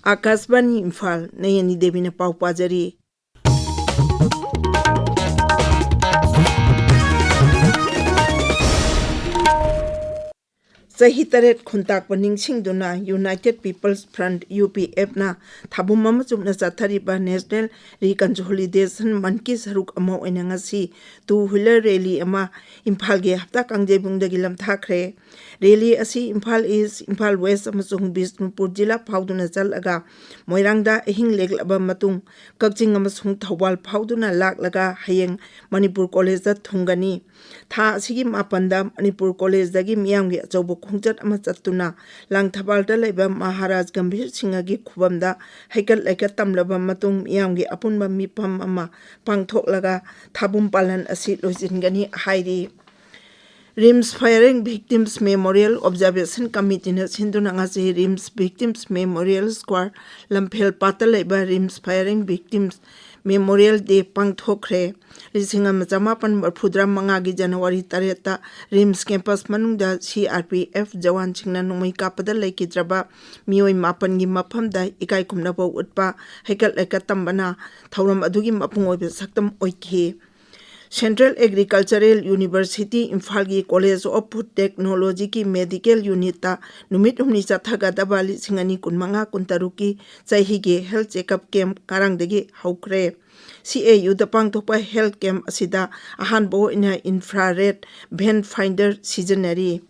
Akashbani Imphal Nayani Devi na pau pajari. Sahi taret khuntak paningsing duna United People's Front UPF na thabum mamachum na chathariba National Reconciliation Manki saruk ama oina ngasi two-wheeler rally ama Imphal ge hafta kangjebung dagi lamthakre. Rally asi Imphal East, Imphal West amasung Bisnupur jila phauduna chalaga Moirangda ahing leglaba matung Kakching amasung Thawal phauduna laklaga hayeng Manipur College da thungani. Tha asigi mapanda Manipur College dagi miyamgi achaubu khongjat ama chatuna Langthabalda laiba Maharaj Gambhir Singhagi khubamda haikat laikat tamlaba matung miyamgi apunba mipam ama pangthoklaga thabum palan asi loisingani hairi. RIMS Firing Victims Memorial Observation Committee na sinduna ngasi RIMS Victims Memorial Square Lamphel patalaiba RIMS Firing Victims Memorial Day pangthokre. Lisingam Jamapan Pudra Mangagi January Tareta RIMS Campus Manungda CRPF Jawan Chingna Numai Kapada Lake Draba Mioi Mapan Gimapam da Ikai Kumnabo Utpa Hekat Lekatambana Tauram Adugi Mapungo Saktam Oiki. Central Agricultural University Imphal College of Food Technology ki Medical Unit ta numit humni chathaga dabali singani kunmanga kuntaruki chahige health checkup camp karangdagi haukre. CAU da pangthokpa health camp asida ahanbo ina infrared van finder seasonary.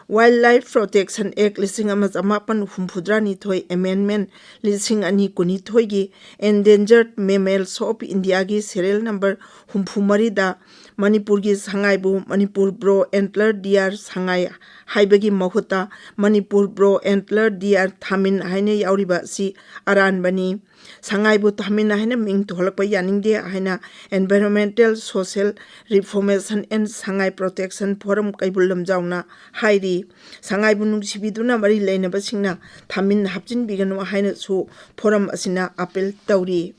Wildlife Protection Act lising amapan humpudrani thoi amendment lising ani kuni thoi gi endangered mammals of India gi serial number humpumari da Manipur gi sangaibu Manipur bro antler deer sangai haibagi mahuta Manipur bro antler deer thamin haine yauriba si aran bani sangaibu thamin haine ming tholakpa yaningde haina Environmental Social Reformation and Sangai Protection Forum kaibulam jauna hairi sangai bunung sibiduna mari leinaba singna thamin hapjin biganu haina su forum asina appeal tauri.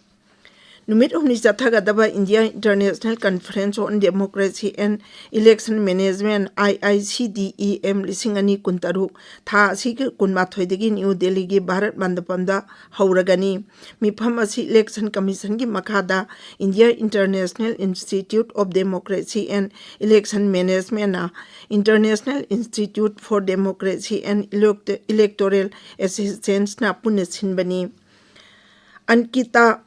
Numit humni chathaga daba India International Conference on Democracy and Election Management IICDEM lisingani kuntaru tha asig kunmathoi dagi New Delhi gi Bharat Mandapamda hauragani mifam asi Election Commission gi makhada India International Institute of Democracy and Election Management na International Institute for Democracy and Electoral Assistance na punna sinbani. Ankita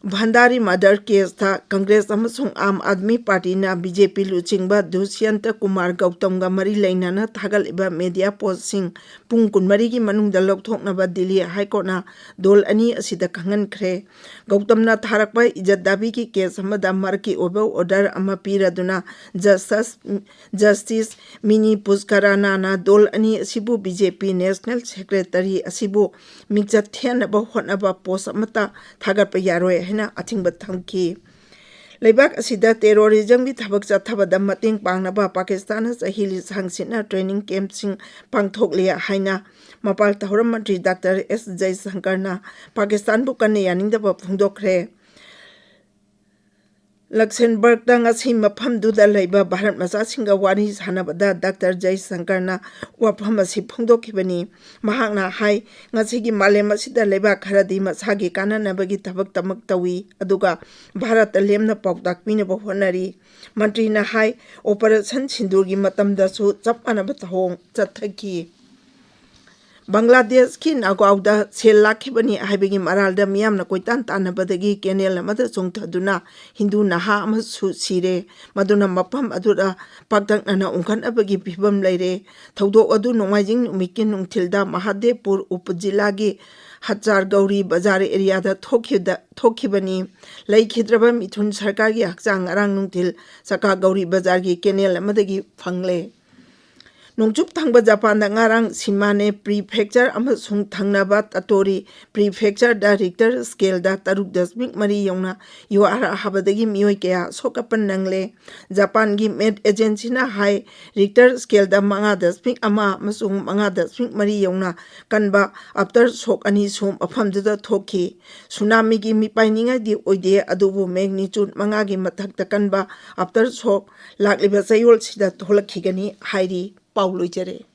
Bhandari murder case tha Congress amasung Aam Aadmi Party na BJP luchingba Dushyanta Kumar Gautamga mari lainana thagaliba media posting pung kunmari gi manungda lokthoknaba Delhi High Court na dol ani asida khangankhre. Gautamna tharakpa ijat dabi ki case amada marki obo order ama piraduna Justice Mini Puskarana na dol ani asibu BJP National Secretary asibu michat thenaba hotnaba post amata thagatpa yaroi ating batangki. Laibak asida terrorism bi thabak chathabada mating pangnaba Pakistan sahili sangsina training camp sing pangthoklia haina mapal tahuram mantri Dr. S. Jaishankar na Pakistan bu kanne yaningdaba phungdokre. Luxembourg da ngasi mafam duda laiba Bharat macha singa wari sanabada Dr. Jaishankar na wafam asi phungdokhibani mahakna hai ngasi gi malem asida laiba kharadi masagi kananabagi thabak tamak tawi aduga Bharat lemna pawdak pinaba honari mantri na hai operation sindur gi matamda su chapana bathong chathaki. Bangladesh ki nagauda sel lakhibani haibagi maralda miyamna koitan tanabadagi kenel amada chungthaduna Hindu naha amasu sire maduna mapam adura pagdaknana ungkan abagi phibam leire thaudok adu nongaijing numikin nungthilda Mahadevpur upjilagi Hachar Gauri Bazar area da thokhibani laikhidraba mithun sarkar gi hakchang arang nungthil Saka Gauri Bazar gi kenel amadagi phangle. Nongchup thangba Japan da ngarang Simane Prefecture amasung thangnaba Tatori Prefecture da Richter scale da 3.3 yongna yuara habadagi mioi kaya sokapan nangle. Japan gi med agency na hai Richter scale da 5.1 amasung 5.3 yongna kanba after sok ani sum afamduda thoki. Tsunami gi mipaininga di oide adubu magnitude 5 gi mathakta kanba after sok lakliba sayol sida tholakigani hairi Paulo Jere.